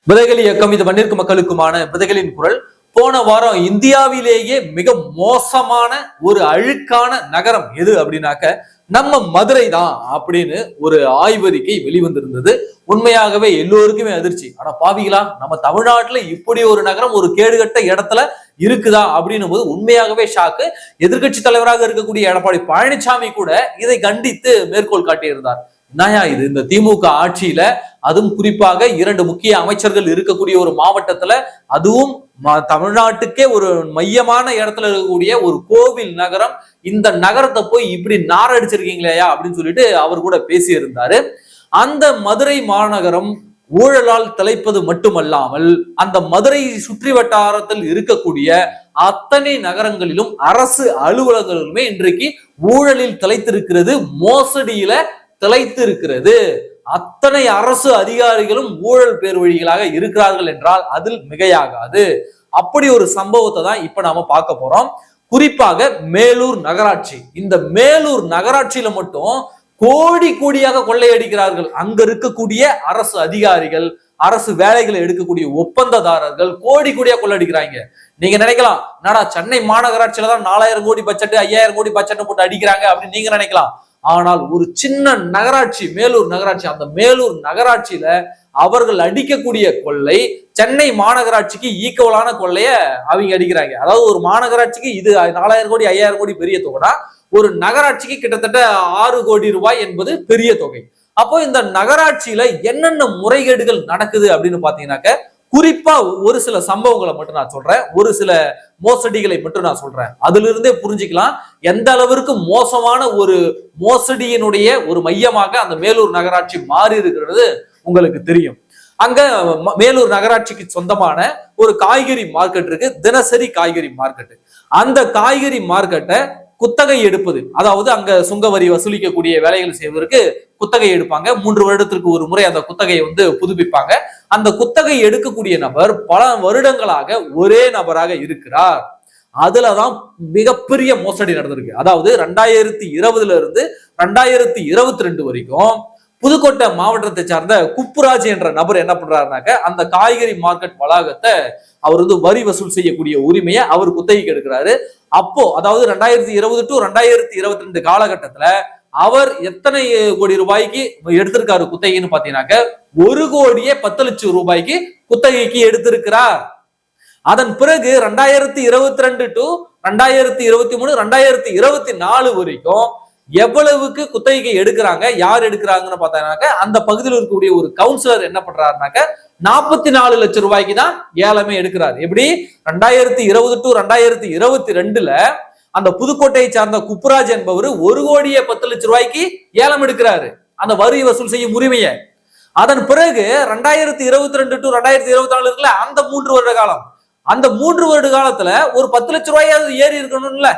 விதைகள் இயக்கம் இது மண்ணிற்கு மக்களுக்குமான விதைகளின் குரல். போன வாரம் இந்தியாவிலேயே மிக மோசமான ஒரு அழுக்கான நகரம் எது அப்படின்னாக்க நம்ம மதுரை தான் அப்படின்னு ஒரு ஆய்வறிக்கை வெளிவந்திருந்தது. உண்மையாகவே எல்லோருக்குமே அதிர்ச்சி. ஆனா பாவிகளா, நம்ம தமிழ்நாட்டுல இப்படி ஒரு நகரம் ஒரு கேடுகட்ட இடத்துல இருக்குதா அப்படின்னும் போது உண்மையாகவே ஷாக்கு. எதிர்கட்சி தலைவராக இருக்கக்கூடிய எடப்பாடி பழனிசாமி கூட இதை கண்டித்து மேற்கோள் காட்டியிருந்தார். என்னயா இது, இந்த திமுக ஆட்சியில அதுவும் குறிப்பாக 2 முக்கிய அமைச்சர்கள் இருக்கக்கூடிய ஒரு மாவட்டத்துல, அதுவும் தமிழ்நாட்டுக்கே ஒரு மையமான இடத்துல இருக்கக்கூடிய ஒரு கோவில் நகரம், இந்த நகரத்தை போய் இப்படி நாரடிச்சிருக்கீங்களேயா அப்படின்னு சொல்லிட்டு அவர் கூட பேசியிருந்தாரு. அந்த மதுரை மாநகரம் ஊழலால் திளைப்பது மட்டுமல்லாமல் அந்த மதுரை சுற்றி வட்டாரத்தில் இருக்கக்கூடிய அத்தனை நகரங்களிலும் அரசு அலுவலகங்களுமே இன்றைக்கு ஊழலில் திளைத்திருக்கிறது, மோசடியில திளைத்து இருக்கிறது. அத்தனை அரசு அதிகாரிகளும் ஊழல் பேர் வழிகளாக இருக்கிறார்கள் என்றால் அதில் மிகையாகாது. அப்படி ஒரு சம்பவத்தை தான் இப்ப நாம பார்க்க போறோம். குறிப்பாக மேலூர் நகராட்சி. இந்த மேலூர் நகராட்சியில மட்டும் கோடி கோடியாக கொள்ளையடிக்கிறார்கள். அங்க இருக்கக்கூடிய அரசு அதிகாரிகள், அரசு வேலைகளை எடுக்கக்கூடிய ஒப்பந்ததாரர்கள் கோடி கோடியா கொள்ளடிக்கிறாங்க. நீங்க நினைக்கலாம், என்னடா சென்னை மாநகராட்சியில தான் 4000 கோடி பட்ஜெட் 5000 கோடி பட்ஜெட் போட்டு அடிக்கிறாங்க அப்படின்னு நீங்க நினைக்கலாம். ஆனால் ஒரு சின்ன நகராட்சி மேலூர் நகராட்சி, அந்த மேலூர் நகராட்சியில அவர்கள் அடிக்கக்கூடிய கொள்ளை சென்னை மாநகராட்சிக்கு ஈக்குவலான கொள்ளைய அவங்க அடிக்கிறாங்க. அதாவது ஒரு மாநகராட்சிக்கு இது 4000 கோடி 5000 கோடி பெரிய தொகைனா, ஒரு நகராட்சிக்கு கிட்டத்தட்ட 6 கோடி ரூபாய் என்பது பெரிய தொகை. அப்போ இந்த நகராட்சியில என்னென்ன முறைகேடுகள் நடக்குது அப்படின்னு பாத்தீங்கன்னாக்க, குறிப்பா ஒரு சில சம்பவங்களை மட்டும் நான் சொல்றேன், ஒரு சில மோசடிகளை மட்டும் நான் சொல்றேன். அதுல இருந்தே புரிஞ்சுக்கலாம் எந்த அளவிற்கு மோசமான ஒரு மோசடியினுடைய ஒரு மையமாக அந்த மேலூர் நகராட்சி மாறி இருக்கிறது உங்களுக்கு தெரியும். அங்க மேலூர் நகராட்சிக்கு சொந்தமான ஒரு காய்கறி மார்க்கெட் இருக்கு, தினசரி காய்கறி மார்க்கெட். அந்த காய்கறி மார்க்கெட்டை குத்தகை எடுப்பது, அதாவது அங்க சுங்க வரி வசூலிக்கக்கூடிய வேலைகள் செய்வதற்கு குத்தகை எடுப்பாங்க. 3 வருடத்திற்கு ஒரு முறை அந்த குத்தகையை புதுப்பிப்பாங்க. அந்த குத்தகை எடுக்கக்கூடிய நபர் பல வருடங்களாக ஒரே நபராக இருக்கிறார். அதுலதான் மிகப்பெரிய மோசடி நடந்திருக்கு. அதாவது 2020 இருந்து 2022 வரைக்கும் புதுக்கோட்டை மாவட்டத்தை சார்ந்த குப்புராஜ் என்ற நபர் என்ன பண்றாருனாக்க, அந்த காய்கறி மார்க்கெட் வளாகத்தை அவர் வரி வசூல் செய்யக்கூடிய உரிமையை அவர் குத்தகைக்கு எடுக்கிறாரு. அப்போ அதாவது 2020 டு 2022 காலகட்டத்துல அவர் எத்தனை கோடி ரூபாய்க்கு எடுத்திருக்காரு குத்தகைன்னு பாத்தீங்கன்னாக்க, 1 கோடியே 10 லட்சம் ரூபாய்க்கு குத்தகைக்கு எடுத்திருக்கிறார். அதன் பிறகு 2022 டு 2023 2024 வரைக்கும் எவ்வளவுக்கு குத்தகைக்கு எடுக்கிறாங்க, யார் எடுக்கிறாங்கன்னு பார்த்தாங்க, அந்த பகுதியில் இருக்கக்கூடிய ஒரு கவுன்சிலர் என்ன பண்றாருனாக்க 44 லட்சம் ரூபாய்க்கு தான் ஏலமே எடுக்கிறார். எப்படி 2020 டு 2022 அந்த புதுக்கோட்டையை சார்ந்த குப்புராஜ் என்பவர் 1 கோடியே 10 லட்சம் ரூபாய்க்கு ஏலம் எடுக்கிறாரு அந்த வரி வசூல் செய்யும் உரிமையை. அதன் பிறகு 2022 டு 2024 இருக்குல்ல, அந்த 3 வருட காலம், அந்த 3 வருட காலத்துல ஒரு 10 லட்சம் ரூபாயாவது ஏறி இருக்கணும்ல.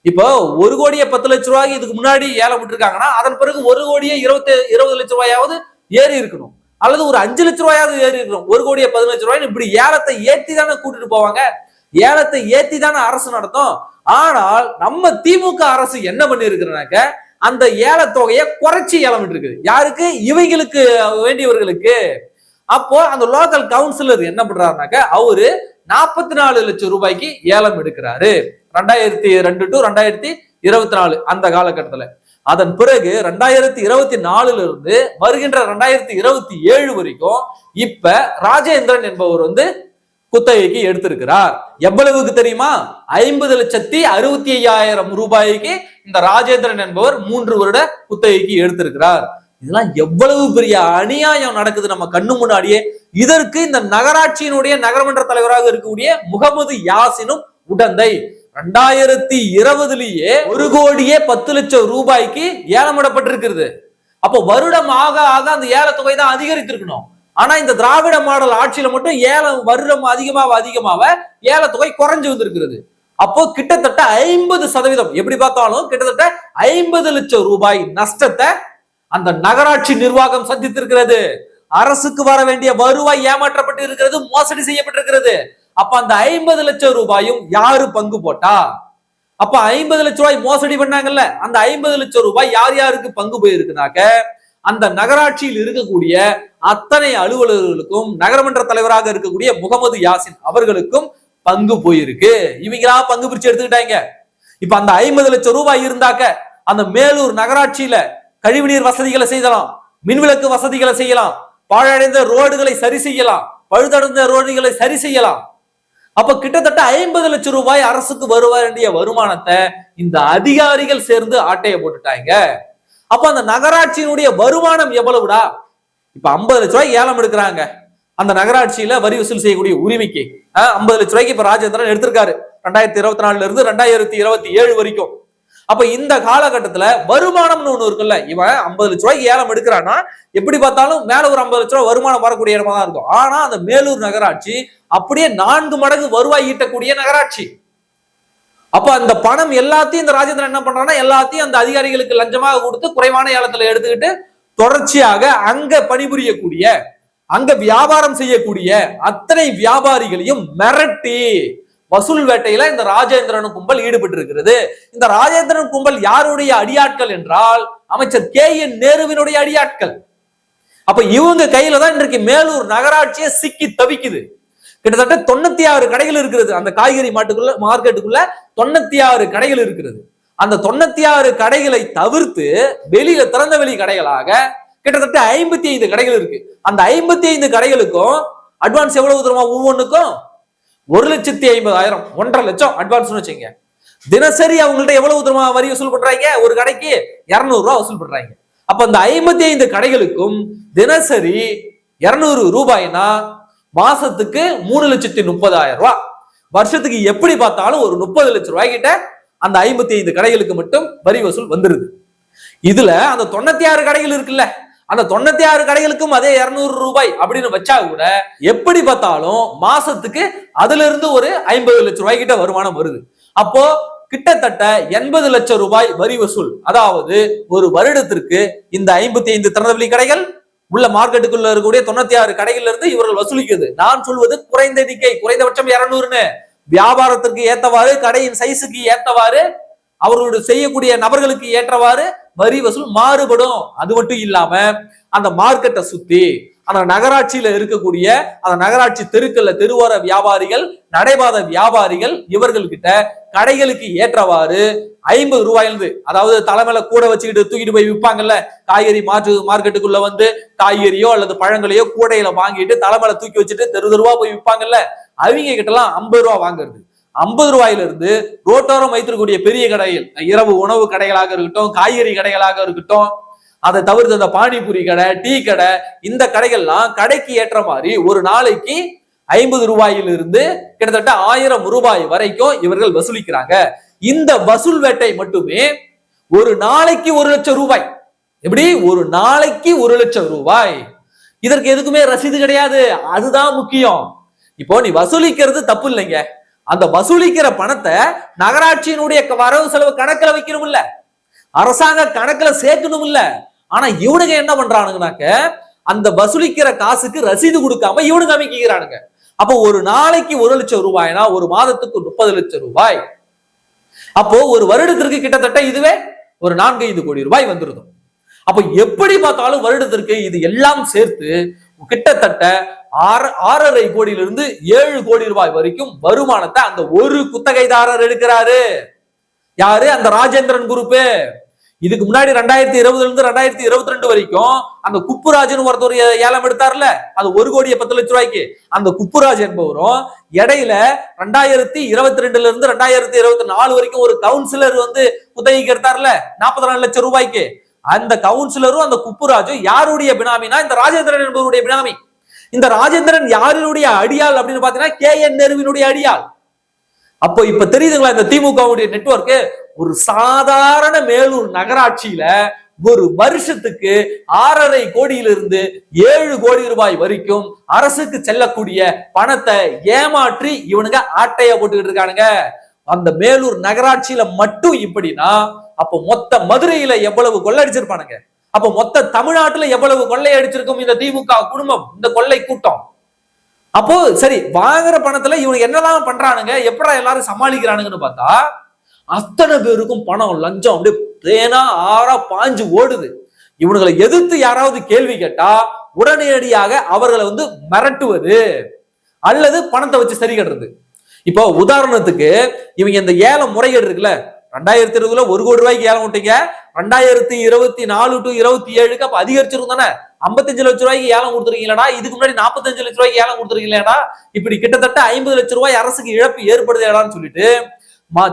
இப்போ 1 கோடியே 10 லட்சம் ரூபாய்க்கு இதுக்கு முன்னாடி ஏலம் விட்டுருக்காங்கன்னா, அதன் பிறகு 1 கோடியே 20 லட்சம் ரூபாயாவது ஏறி இருக்கணும், அல்லது ஒரு 5 லட்சம் ரூபாயாவது ஏறி இருக்கணும். 1 கோடியே 10 லட்சம் ரூபாய் இப்படி ஏலத்தை ஏத்தி தானே கூட்டிட்டு போவாங்க, ஏலத்தை ஏத்தி தானே அரசு நடத்தும். ஆனால் நம்ம திமுக அரசு என்ன பண்ணி இருக்கிறனாக்க, அந்த ஏல தொகையை குறைச்சி ஏலம் விட்டு இருக்குது. யாருக்கு? இவைகளுக்கு வேண்டியவர்களுக்கு. அப்போ அந்த லோக்கல் கவுன்சிலர் என்ன பண்றாருனாக்க, அவரு 44 லட்சம் ரூபாய்க்கு ஏலம் எடுக்கிறாரு 2002 டு 2024 அந்த காலகட்டத்துல. அதன் பிறகு 2024 இருந்து வருகின்ற 2027 வரைக்கும் இப்ப ராஜேந்திரன் என்பவர் குத்தகைக்கு எடுத்திருக்கிறார். எவ்வளவுக்கு தெரியுமா? 50,65,000 ரூபாய்க்கு இந்த ராஜேந்திரன் என்பவர் 3 வருட குத்தகைக்கு எடுத்திருக்கிறார். இதெல்லாம் எவ்வளவு பெரிய அநியாயம் நடக்குது நம்ம கண்ணு முன்னாடியே. இதற்கு இந்த நகராட்சியினுடைய நகரமன்ற தலைவராக இருக்கக்கூடிய முகமது யாசினும் உடந்தை. 2020 1 கோடியே 10 லட்சம் ரூபாய்க்கு ஏலமிடப்பட்டிருக்கிறது. அப்போ வருடம் ஆக ஆக அந்த ஏல தொகை தான் அதிகரித்திருக்கணும். ஆனா இந்த திராவிட மாடல் ஆட்சியில மட்டும் ஏலம் வருடம் அதிகமாக ஏல தொகை குறைஞ்சு வந்திருக்கிறது. அப்போ கிட்டத்தட்ட 50%, எப்படி பார்த்தாலும் கிட்டத்தட்ட 50 லட்சம் ரூபாய் நஷ்டத்தை அந்த நகராட்சி நிர்வாகம் சந்தித்திருக்கிறது. அரசுக்கு வர வேண்டிய வருவாய் ஏமாற்றப்பட்டு இருக்கிறது, மோசடி செய்யப்பட்டிருக்கிறது. அப்ப அந்த 50 லட்சம் ரூபாயும் யாரு பங்கு போட்டா? அப்ப 50 லட்சம் ரூபாய் மோசடி பண்ணாங்கல்ல, அந்த 50 லட்சம் ரூபாய் யார் யாருக்கு பங்கு போயிருக்குனாக்க, அந்த நகராட்சியில் இருக்கக்கூடிய அத்தனை அலுவலர்களுக்கும் நகரமன்ற தலைவராக இருக்கக்கூடிய முகமது யாசின் அவர்களுக்கும் பங்கு போயிருக்கு. இவங்களா பங்கு பிரிச்சு எடுத்துக்கிட்டாங்க. இப்ப அந்த 50 லட்சம் ரூபாய் இருந்தாக்க அந்த மேலூர் நகராட்சியில கழிவுநீர் வசதிகளை செய்யலாம், மின்விளக்கு வசதிகளை செய்யலாம், பாழடைந்த ரோடுகளை சரி செய்யலாம், பழுதடைந்த ரோடுகளை சரி செய்யலாம். அப்ப கிட்டத்தட்ட 50 லட்சம் ரூபாய் அரசுக்கு வர வேண்டிய வருமானத்தை இந்த அதிகாரிகள் சேர்ந்து ஆட்டைய போட்டுட்டாங்க. அப்ப அந்த நகராட்சியினுடைய வருமானம் எவ்வளவுடா? இப்ப 50 லட்சம் ரூபாய் ஏலம் எடுக்கிறாங்க. அந்த நகராட்சியில வரி வசூல் செய்யக்கூடிய உரிமைக்கு 50 லட்சம் ரூபாய்க்கு இப்ப ராஜேந்திரன் எடுத்திருக்காரு 2024 இருந்து 2027 வரைக்கும். அப்ப இந்த காலகட்டத்துல வருமானம்னு ஒண்ணு இருக்குல்ல, இவன் 50 லட்சம் ரூபாய்க்கு ஏலம் எடுக்கிறான்னா எப்படி பார்த்தாலும் மேல ஒரு 50 லட்சம் ரூபாய் வருமானம் வரக்கூடிய இடமா தான் இருக்கும். ஆனா அந்த மேலூர் நகராட்சி அப்படியே 4 மடங்கு வருவாய் ஈட்டக்கூடிய நகராட்சி. அப்ப அந்த பணம் எல்லாத்தையும் இந்த ராஜேந்திரன் என்ன பண்றான்னா எல்லாத்தையும் அந்த அதிகாரிகளுக்கு லஞ்சமாக கொடுத்து குறைவான ஏலத்துல எடுத்துக்கிட்டு தொடர்ச்சியாக அங்க பணிபுரியக்கூடிய அங்க வியாபாரம் செய்யக்கூடிய அத்தனை வியாபாரிகளையும் மிரட்டி வசூல் வேட்டையில இந்த ராஜேந்திரன் கும்பல் ஈடுபட்டு இருக்கிறது. இந்த ராஜேந்திரன் கும்பல் யாருடைய அடியாட்கள் என்றால் அமைச்சர் KN நேருவினுடைய அடியாட்கள். அப்ப இவங்க கையில தான் இன்றைக்கு மேலூர் நகராட்சியை சிக்கி தவிக்குது. கிட்டத்தட்ட 96 கடைகள் இருக்கிறது அந்த காய்கறி மார்க்கெட்டுக்குள்ள 96 கடைகள் இருக்கிறது. அந்த 96 கடைகளை தவிர்த்து வெளியில திறந்த வெளி கடைகளாக கிட்டத்தட்ட 55 கடைகள் இருக்கு. அந்த 55 கடைகளுக்கும் அட்வான்ஸ் எவ்வளவு தருமா? ஒவ்வொன்றுக்கும் 1,50,000 1,50,000 லட்சம் அட்வான்ஸ் வச்சுங்க. தினசரி அவங்கள்ட்ட எவ்வளவு தருமா வரி வசூல் பண்றாங்க? ஒரு கடைக்கு 200 ரூபாய் வசூல் பண்றாங்க. அப்ப அந்த 55 கடைகளுக்கும் தினசரி 200 ரூபாய்னா மாசத்துக்கு 3,30,000 ரூபாய். வருஷத்துக்கு எப்படி பார்த்தாலும் ஒரு 30 லட்சம் ரூபாய் கிட்ட அந்த 55 கடைகளுக்கு மட்டும் வரி வசூல் வந்துருது. இதுல அந்த 96 கடைகள் இருக்குல்ல, அந்த 96 கடைகளுக்கும் அதே 200 ரூபாய் அப்படின்னு வச்சா கூட எப்படி பார்த்தாலும் மாசத்துக்கு அதுல இருந்து ஒரு 50 லட்சம் ரூபாய் கிட்ட வருமானம் வருது. அப்போ கிட்டத்தட்ட 80 லட்சம் ரூபாய் வரி வசூல். அதாவது ஒரு வருடத்திற்கு இந்த 55 திறந்தவெளி கடைகள் உள்ள மார்க்கெட்டுக்குள்ள இருக்கக்கூடிய 96 கடைகள்ல இருந்து இவர்கள் வசூலிக்குது. நான் சொல்வது குறைந்த எண்ணிக்கை, குறைந்தபட்சம் 200ன்னு. வியாபாரத்திற்கு ஏத்தவாறு கடையின் சைஸுக்கு ஏத்தவாறு அவர்களுடைய செய்யக்கூடிய நபர்களுக்கு ஏற்றவாறு வரி வசூல் மாறுபடும். அது மட்டும் இல்லாம அந்த மார்க்கெட்டை சுத்தி அந்த நகராட்சியில இருக்கக்கூடிய அந்த நகராட்சி தெருக்கல்ல தெருவோர வியாபாரிகள், நடைபாத வியாபாரிகள் இவர்கள் கிட்ட கடைகளுக்கு ஏற்றவாறு 50 ரூபாயிலிருந்து, அதாவது தலைமையில கூட வச்சுக்கிட்டு தூக்கிட்டு போய் விற்பாங்கல்ல, காய்கறி மார்க்கெட்டுக்குள்ள வந்து காய்கறியோ அல்லது பழங்களையோ கூடையில வாங்கிட்டு தலைமையில தூக்கி வச்சுட்டு தெரு தெருவா போய் விற்பாங்கல்ல, அவங்க கிட்ட எல்லாம் 50 ரூபாய் வாங்குறது. 50 ரூபாயில இருந்து ரோட்டோரம் வைத்திருக்கக்கூடிய பெரிய கடைகள், இரவு உணவு கடைகளாக இருக்கட்டும், காய்கறி கடைகளாக இருக்கட்டும், அதை தவிர்த்து அந்த பானிபூரி கடை, டீ கடை, இந்த கடைகள்லாம் கடைக்கு ஏற்ற மாதிரி ஒரு நாளைக்கு 50 ரூபாயிலிருந்து கிட்டத்தட்ட 1000 ரூபாய் வரைக்கும் இவர்கள் வசூலிக்கிறாங்க. இந்த வசூல் வேட்டை மட்டுமே ஒரு நாளைக்கு 1 லட்சம் ரூபாய். எப்படி? ஒரு நாளைக்கு 1 லட்சம் ரூபாய். இதற்கு எதுக்குமே ரசீது கிடையாது. அதுதான் முக்கியம். இப்போ நீ வசூலிக்கிறது தப்பு இல்லைங்க, அந்த வசூலிக்கிற பணத்தை நகராட்சியினுடைய வரவு செலவு கணக்குல வைக்கணும் இல்ல, அரசாங்க கணக்குல சேர்க்கணும் இல்ல. ஆனா இவனுங்க என்ன பண்றானுங்கனாக்க அந்த வசூலிக்கிற காசுக்கு ரசீது கொடுக்காம இவனுங்க அமைக்கிறானுங்க. அப்போ ஒரு நாளைக்கு 1 லட்சம் ரூபாய்னா ஒரு மாதத்துக்கு 30 லட்சம் ரூபாய். அப்போ ஒரு வருடத்திற்கு கிட்டத்தட்ட இதுவே ஒரு 4-5 கோடி ரூபாய் வந்துருது. அப்ப எப்படி பார்த்தாலும் வருடத்திற்கு இது எல்லாம் சேர்த்து கிட்டத்தட்ட 6.5 கோடியிலிருந்து 7 கோடி ரூபாய் வரைக்கும் வருமானத்தை அந்த ஒரு குத்தகைதாரர் எடுக்கிறாரு. யாரு? அந்த ராஜேந்திரன் குரூப். இதுக்கு முன்னாடி 2020 இருந்து 2022 வரைக்கும் அந்த குப்புராஜன் ஒருத்தர் ஏலம் எடுத்தார்ல, அது 1,10 லட்சம் ரூபாய்க்கு. அந்த குப்புராஜ் என்பவரும் இடையில 2022 இருந்து 2024 வரைக்கும் ஒரு கவுன்சிலர் வந்து குத்தகைக்கு எடுத்தார்ல 44 லட்சம் ரூபாய்க்கு. அந்த கவுன்சிலரும் அந்த குப்புராஜும் யாருடைய பினாமினா இந்த ராஜேந்திரன் என்பவருடைய பினாமி. இந்த ராஜேந்திரன் யாருடைய அடியாள் அப்படின்னு பாத்தீங்கன்னா KN நேருவினுடைய அடியாள். அப்போ இப்ப தெரியுதுங்களா இந்த திமுகவுடைய நெட்வொர்க். ஒரு சாதாரண மேலூர் நகராட்சியில ஒரு வருஷத்துக்கு 6.5 கோடியிலிருந்து 7 கோடி ரூபாய் வரைக்கும் அரசுக்கு செல்லக்கூடிய பணத்தை ஏமாற்றி இவனுங்க ஆட்டைய போட்டுக்கிட்டு இருக்கானுங்க. அந்த மேலூர் நகராட்சியில மட்டும் இப்படின்னா அப்போ மொத்த மதுரையில எவ்வளவு கொள்ளையடிச்சிருப்பானுங்க, அப்ப மொத்த தமிழ்நாட்டுல எவ்வளவு கொள்ளையடிச்சிருக்கும் இந்த திமுக குடும்பம், இந்த கொள்ளை கூட்டம். அப்போ சரி, வாங்குற பணத்துல இவனுக்கு என்னெல்லாம் பண்றானுங்க, எப்படா எல்லாரும் சமாளிக்கிறானுங்கன்னு பார்த்தா அத்தனை பேருக்கும் பணம் லஞ்சம் அப்படியே தேனா ஆறா பாஞ்சு ஓடுது. இவனுங்களை எதிர்த்து யாராவது கேள்வி கேட்டா உடனடியாக அவர்களை மிரட்டுவது அல்லது பணத்தை வச்சு சரி கட்டுறது. இப்போ உதாரணத்துக்கு இவங்க இந்த ஏலம் முறைகேடு இருக்குல்ல, 2020 1 கோடி ரூபாய்க்கு ஏலம் விட்டீங்க, 2024 to 27 அப்ப அதிகரிச்சிருக்கும் தானே, 55 லட்சம் ரூபாய்க்கு ஏலம் கொடுத்துருக்கீங்களா, இதுக்கு முன்னாடி 45 லட்சம் ரூபாய்க்கு ஏலம் கொடுத்துருக்கீங்களா, இப்படி கிட்டத்தட்ட 50 லட்சம் ரூபாய் அரசுக்கு இழப்பு ஏற்படுதுடான்னு சொல்லிட்டு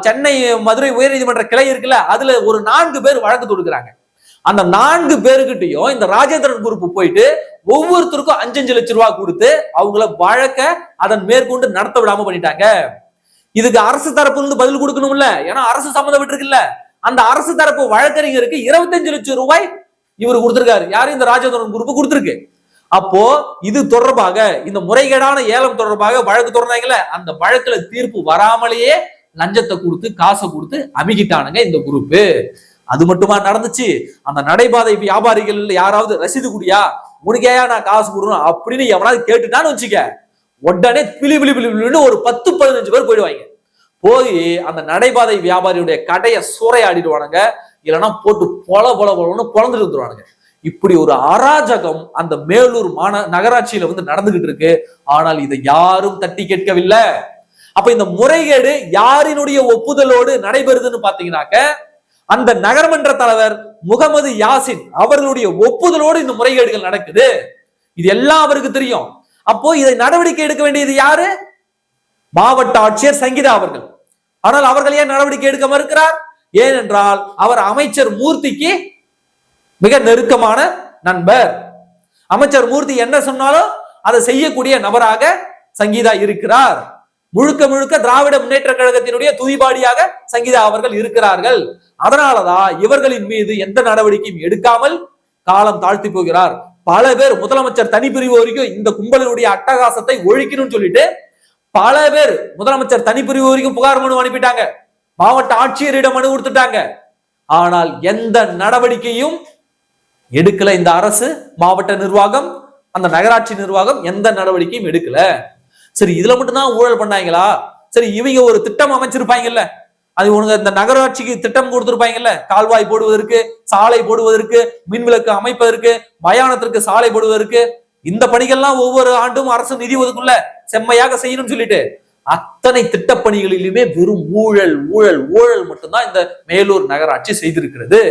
சென்னை மதுரை உயர்நீதிமன்ற கிளை இருக்குல்ல, அதுல ஒரு 4 பேர் வழக்கு தொடுக்கிறாங்க. அந்த 4 பேருக்கிட்டையும் இந்த ராஜேந்திரன் குரூப் போயிட்டு ஒவ்வொருத்தருக்கும் 5-5 லட்சம் ரூபாய் கொடுத்து அவங்கள வழக்க அதன் மேற்கொண்டு நடத்த விடாம பண்ணிட்டாங்க. இதுக்கு அரசு தரப்புல பதில் கொடுக்கணும்ல, ஏன்னா அரசு சம்மந்தப்பட்டிருக்குல்ல. அந்த அரசு தரப்பு வழக்கறிஞருக்கு 25 லட்சம் ரூபாய் இவர் கொடுத்திருக்காரு. யாரும் இந்த ராஜேந்திரன் குரூப் கொடுத்திருக்கு. அப்போ இது தொடர்பாக இந்த முறைகேடான ஏலம் தொடர்பாக வழக்கு தொடர்ந்தாங்கல்ல, அந்த வழக்குல தீர்ப்பு வராமலேயே லஞ்சத்தை கொடுத்து காசை கொடுத்து அமிக்கிட்டானுங்க இந்த குரூப். அது மட்டுமா நடந்துச்சு, அந்த நடைபாதை வியாபாரிகள் யாராவது ரசீது குடியா, உனக்கேயா நான் காசு கொடுக்கணும் அப்படின்னு எவனாவது கேட்டுட்டான்னு வச்சுக்க, உடனே பிளி பிளி பிளின்னு ஒரு 10-15 பேர் போயிடுவாங்க. போய் அந்த நடைபாதை வியாபாரியுடைய கடையை சூறையாடிடுவானுங்க, இல்லைன்னா போட்டு பொல பொல பொலன்னு பொழந்துட்டு வந்துருவானுங்க. இப்படி ஒரு அராஜகம் அந்த மேலூர் நகராட்சியில நடந்துகிட்டு இருக்கு. ஆனால் இதை யாரும் தட்டி கேட்கவில்லை. அப்ப இந்த முறைகேடு யாரினுடைய ஒப்புதலோடு நடைபெறுதுன்னு பாத்தீங்கன்னாக்க, அந்த நகர்மன்ற தலைவர் முகமது யாசின் அவர்களுடைய ஒப்புதலோடு இந்த முறைகேடுகள் நடக்குது. இது எல்லாம் அவருக்கு தெரியும். அப்போ இதை நடவடிக்கை எடுக்க வேண்டியது யாரு? மாவட்ட ஆட்சியர் சங்கீதா அவர்கள். ஆனால் அவர்கள் ஏன் நடவடிக்கை எடுக்க மறுக்கிறார்? ஏனென்றால் அவர் அமைச்சர் மூர்த்திக்கு மிக நெருக்கமான நண்பர். அமைச்சர் மூர்த்தி என்ன சொன்னாலும் அதை செய்யக்கூடிய நபராக சங்கீதா இருக்கிறார். முழுக்க முழுக்க திராவிட முன்னேற்ற கழகத்தினுடைய துதிபாடியாக சங்கீதா அவர்கள் இருக்கிறார்கள். அதனாலதான் இவர்களின் மீது எந்த நடவடிக்கையும் எடுக்காமல் காலம் தாழ்த்தி போகிறார். பல பேர் முதலமைச்சர் தனிப்பிரிவு வரைக்கும் இந்த கும்பலினுடைய அட்டகாசத்தை ஒழிக்கணும்னு சொல்லிட்டு பல பேர் முதலமைச்சர் தனிப்பிரிவு வரைக்கும் புகார் மனு அனுப்பிட்டாங்க, மாவட்ட ஆட்சியரிடம் மனு கொடுத்துட்டாங்க. ஆனால் எந்த நடவடிக்கையும் எடுக்கல இந்த அரசு, மாவட்ட நிர்வாகம், அந்த நகராட்சி நிர்வாகம் எந்த நடவடிக்கையும் எடுக்கல. சரி, இதுல மட்டும்தான் ஊழல் பண்ணாங்களா? சரி, இவங்க ஒரு திட்டம் அமைச்சிருப்பாங்கல்ல, அது உனக்கு இந்த நகராட்சிக்கு திட்டம் கொடுத்திருப்பாங்கல்ல, கால்வாய் போடுவதற்கு, சாலை போடுவதற்கு, மின்விளக்கு அமைப்பதற்கு, மயானத்திற்கு சாலை போடுவதற்கு, இந்த பணிகள்லாம் ஒவ்வொரு ஆண்டும் அரசு நிதி ஒதுக்குள்ள செம்மையாக செய்யணும்னு சொல்லிட்டு அத்தனை திட்டப்பணிகளிலுமே வெறும் ஊழல் ஊழல் ஊழல் மட்டும்தான் இந்த மேலூர் நகராட்சி செய்திருக்கிறது.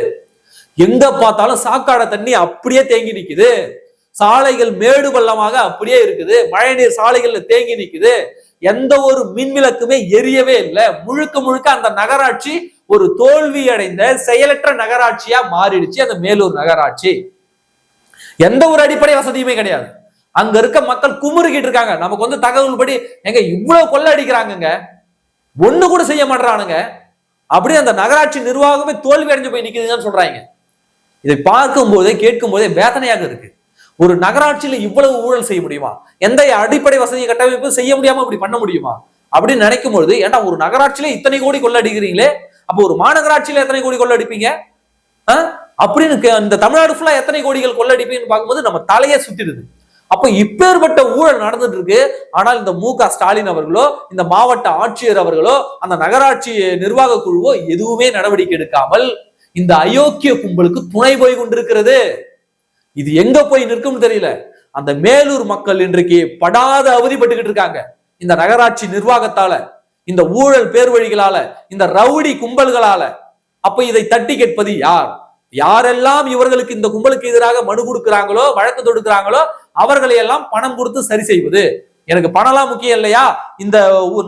எங்க பார்த்தாலும் சாக்காட தண்ணி அப்படியே தேங்கி நிக்குது, சாலைகள் மேடு பள்ளமாக அப்படியே இருக்குது, மழைநீர் சாலைகள்ல தேங்கி நிக்குது, எந்த ஒரு மின்விளக்குமே எரியவே இல்லை. முழுக்க முழுக்க அந்த நகராட்சி ஒரு தோல்வி அடைந்த செயலற்ற நகராட்சியா மாறிடுச்சு அந்த மேலூர் நகராட்சி. எந்த ஒரு அடிப்படை வசதியுமே கிடையாது. அங்க இருக்க மக்கள் குமுறுகிட்டு இருக்காங்க. நமக்கு தகவல் படி எங்க இவ்வளவு கொள்ள அடிக்கிறாங்க, ஒண்ணு கூட செய்ய மாட்டானுங்க, அப்படியே அந்த நகராட்சி நிர்வாகமே தோல்வி அடைஞ்சு போய் நிக்குதுன்னு சொல்றாங்க. இதை பார்க்கும் போதே கேட்கும் போதே வேதனையாக இருக்கு. ஒரு நகராட்சியில இவ்வளவு ஊழல் செய்ய முடியுமா? எந்த அடிப்படை வசதி கட்டமைப்பு செய்ய முடியாம இப்படி பண்ண முடியுமா அப்படின்னு நினைக்கும் பொழுது, ஏன்னா ஒரு நகராட்சியில இத்தனை கோடி கொள்ள அடிக்கிறீங்களே, அப்போ ஒரு மாநகராட்சியில எத்தனை கோடி கொள்ள அடிப்பீங்க அப்படின்னு இந்த தமிழ்நாடு ஃபுல்லா எத்தனை கோடிகள் கொள்ளடிப்பீங்கன்னு பார்க்கும்போது நம்ம தலையே சுத்திடுது. அப்ப இப்பேற்பட்ட ஊழல் நடந்துட்டு இருக்கு. ஆனால் இந்த மு க ஸ்டாலின் அவர்களோ, இந்த மாவட்ட ஆட்சியர் அவர்களோ, அந்த நகராட்சி நிர்வாக குழுவோ எதுவுமே நடவடிக்கை எடுக்காமல் இந்த அயோக்கிய கும்பலுக்கு துணை போய் கொண்டிருக்கிறது. இது எங்க போய் நிற்கும்னு தெரியல. அந்த மேலூர் மக்கள் இன்றைக்கு படாத அவதிப்பட்டுக்கிட்டு இருக்காங்க இந்த நகராட்சி நிர்வாகத்தால, இந்த ஊழல் பேர்வழிகளால, இந்த ரவுடி கும்பல்களால. அப்ப இதை தட்டி கேட்பது யார்? யாரெல்லாம் இவர்களுக்கு இந்த கும்பலுக்கு எதிராக மனு கொடுக்கிறாங்களோ, வழக்கு தொடுக்கிறாங்களோ, அவர்களை எல்லாம் பணம் கொடுத்து சரி செய்வது. எனக்கு பணம்லாம் முக்கியம் இல்லையா, இந்த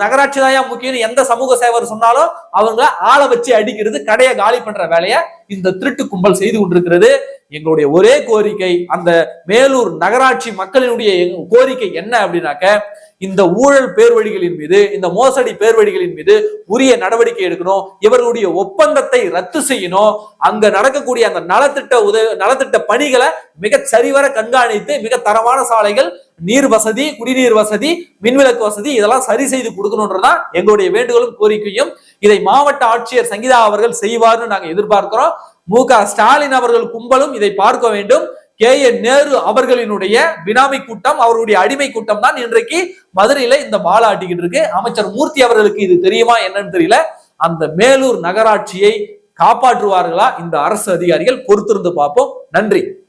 நகராட்சி தான் முக்கியம் எந்த சமூக சேவர் சொன்னாலும் அவங்க ஆளை வச்சு அடிக்கிறது, கடையை காலி பண்ற வேலையை இந்த திருட்டு கும்பல் செய்து கொண்டிருக்கிறது. எங்களுடைய ஒரே கோரிக்கை, அந்த மேலூர் நகராட்சி மக்களினுடைய கோரிக்கை என்ன அப்படின்னாக்க, இந்த ஊழல் பேர்வழிகளின் மீது, இந்த மோசடி பேர்வழிகளின் மீது உரிய நடவடிக்கை எடுக்கணும். இவர்களுடைய ஒப்பந்தத்தை ரத்து செய்யணும். அங்க நடக்கக்கூடிய அந்த நலத்திட்ட பணிகளை மிக சரிவர கண்காணித்து மிக தரமான சாலைகள், நீர் வசதி, குடிநீர் வசதி, மின்விளக்கு வசதி இதெல்லாம் சரி செய்து கொடுக்கணும்ன்றதான் எங்களுடைய வேண்டுகோளும் கோரிக்கையும். இதை மாவட்ட ஆட்சியர் சங்கீதா அவர்கள் செய்வார்னு நாங்க எதிர்பார்க்கிறோம். மு க ஸ்டாலின் அவர்கள் கும்பலும் இதை பார்க்க வேண்டும். கே.என். நேரு அவர்களினுடைய பினாமி கூட்டம், அவருடைய அடிமை கூட்டம் தான் இன்றைக்கு மதுரையில இந்த பால ஆட்டிக்கிட்டு இருக்கு. அமைச்சர் மூர்த்தி அவர்களுக்கு இது தெரியுமா என்னன்னு தெரியல. அந்த மேலூர் நகராட்சியை காப்பாற்றுவார்களா இந்த அரசு அதிகாரிகள்? பொறுத்திருந்து பார்ப்போம். நன்றி.